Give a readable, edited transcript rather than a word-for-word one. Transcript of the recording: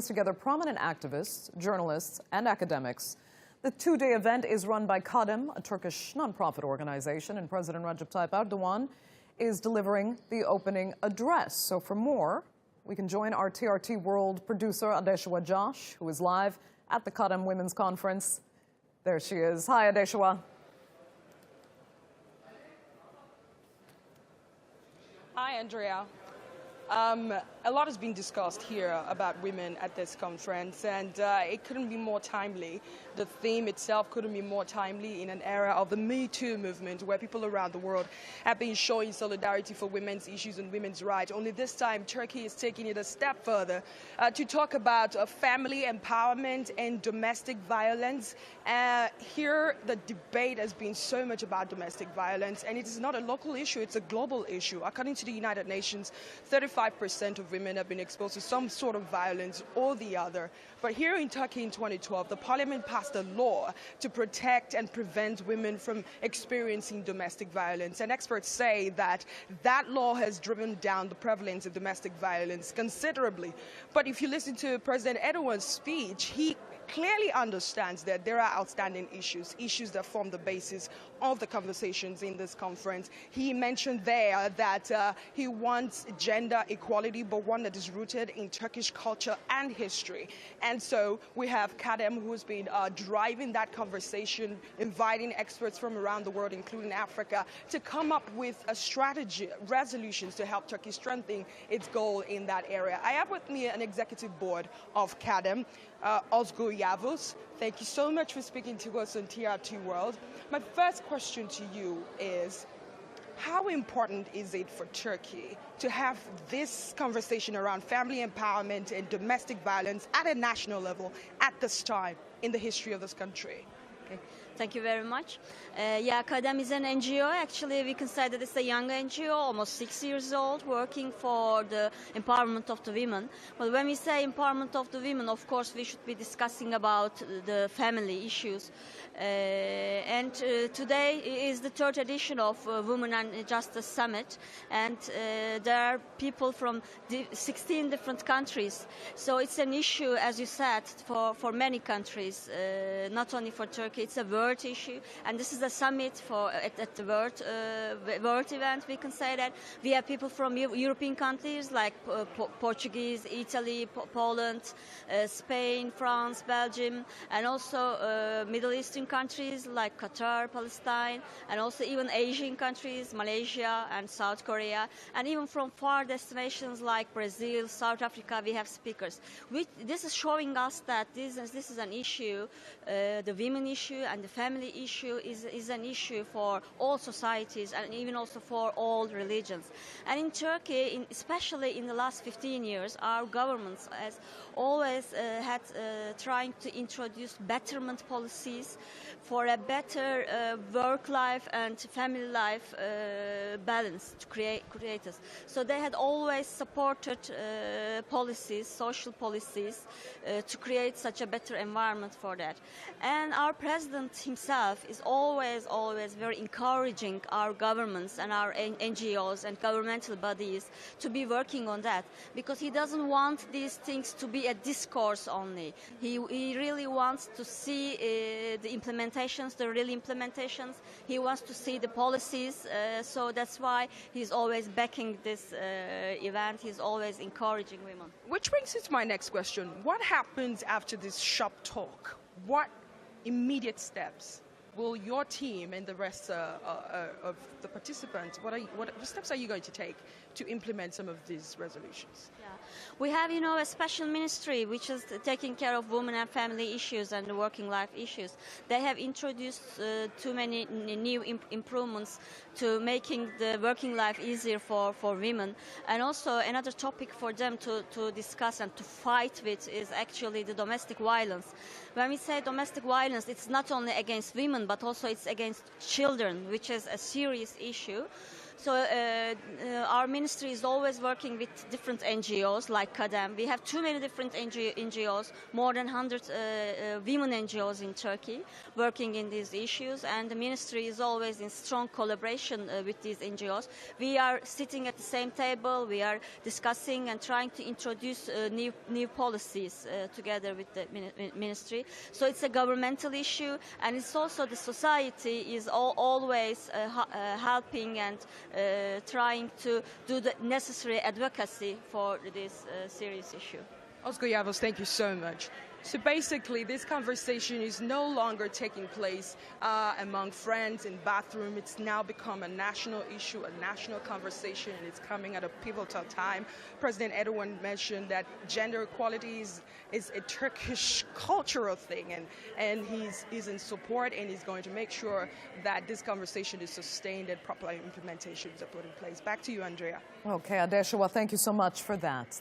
together prominent activists, journalists, and academics. The two-day event is run by Kadın, a Turkish non-profit organization, and President Recep Tayyip Erdogan is delivering the opening address. So for more, we can join our TRT World producer, Adeshwa Josh, who is live at the Kadın Women's Conference. There she is. Hi, Adeshwa. Hi, Andrea. A lot has been discussed here about women at this conference, and it couldn't be more timely. The theme itself couldn't be more timely in an era of the Me Too movement, where people around the world have been showing solidarity for women's issues and women's rights. Only this time, Turkey is taking it a step further to talk about family empowerment and domestic violence. Here, the debate has been so much about domestic violence, and it is not a local issue, it's a global issue. According to the United Nations, 35% of women have been exposed to some sort of violence or the other. But here in Turkey in 2012, the parliament passed a law to protect and prevent women from experiencing domestic violence. And experts say that that law has driven down the prevalence of domestic violence considerably. But if you listen to President Erdogan's speech, he clearly understands that there are outstanding issues that form the basis of the conversations in this conference. He mentioned there that he wants gender equality, but one that is rooted in Turkish culture and history. And so we have Kadın, who's been driving that conversation, inviting experts from around the world, including Africa, to come up with a strategy, resolutions to help Turkey strengthen its goal in that area. I have with me an executive board of Kadın, Özgül, Yavuz. Thank you so much for speaking to us on TRT World. My first question to you is, how important is it for Turkey to have this conversation around family empowerment and domestic violence at a national level at this time in the history of this country? Okay. Thank you very much. Kadın is an NGO. Actually, we can say that it's a young NGO, almost 6 years old, working for the empowerment of the women. But when we say empowerment of the women, of course, we should be discussing about the family issues. Today is the third edition of Women and Justice Summit, and there are people from 16 different countries. So it's an issue, as you said, for many countries, not only for Turkey. It's a world issue, and this is a summit at the world event. We can say that we have people from European countries like Portuguese, Italy, Poland, Spain, France, Belgium, and also Middle Eastern countries like Qatar, Palestine, and also even Asian countries, Malaysia and South Korea, and even from far destinations like Brazil, South Africa, we have speakers. This is showing us that this is an issue, the women issue and the family issue is an issue for all societies and even also for all religions. And in Turkey, especially in the last 15 years, our governments has always had trying to introduce betterment policies for a better work-life and family life balance to create us. So they had always supported policies, social policies, to create such a better environment for that. And our president himself is always very encouraging our governments and our NGOs and governmental bodies to be working on that, because he doesn't want these things to be a discourse only. He really wants to see the implementations, the real implementations. He wants to see the policies, so that's why he's always backing this event. He's always encouraging women. Which brings us to my next question. What happens after this shop talk? What immediate steps will your team and the rest of the participants, what steps are you going to take to implement some of these resolutions? Yeah. We have, a special ministry which is taking care of women and family issues and the working life issues. They have introduced too many new improvements to making the working life easier for women. And also another topic for them to discuss and to fight with is actually the domestic violence. When we say domestic violence, it's not only against women, but also it's against children, which is a serious issue. So our ministry is always working with different NGOs like Kadın. We have too many different NGOs, more than 100 women NGOs in Turkey working in these issues, and the ministry is always in strong collaboration with these NGOs. We are sitting at the same table, we are discussing and trying to introduce new policies together with the ministry. So it's a governmental issue, and it's also the society is always helping and trying to do the necessary advocacy for this serious issue. Özgül, Yavuz, thank you so much. So basically, this conversation is no longer taking place among friends in bathroom. It's now become a national issue, a national conversation, and it's coming at a pivotal time. President Erdogan mentioned that gender equality is a Turkish cultural thing, and he's in support, and he's going to make sure that this conversation is sustained and proper implementations are put in place. Back to you, Andrea. Okay, Adeshwa, thank you so much for that.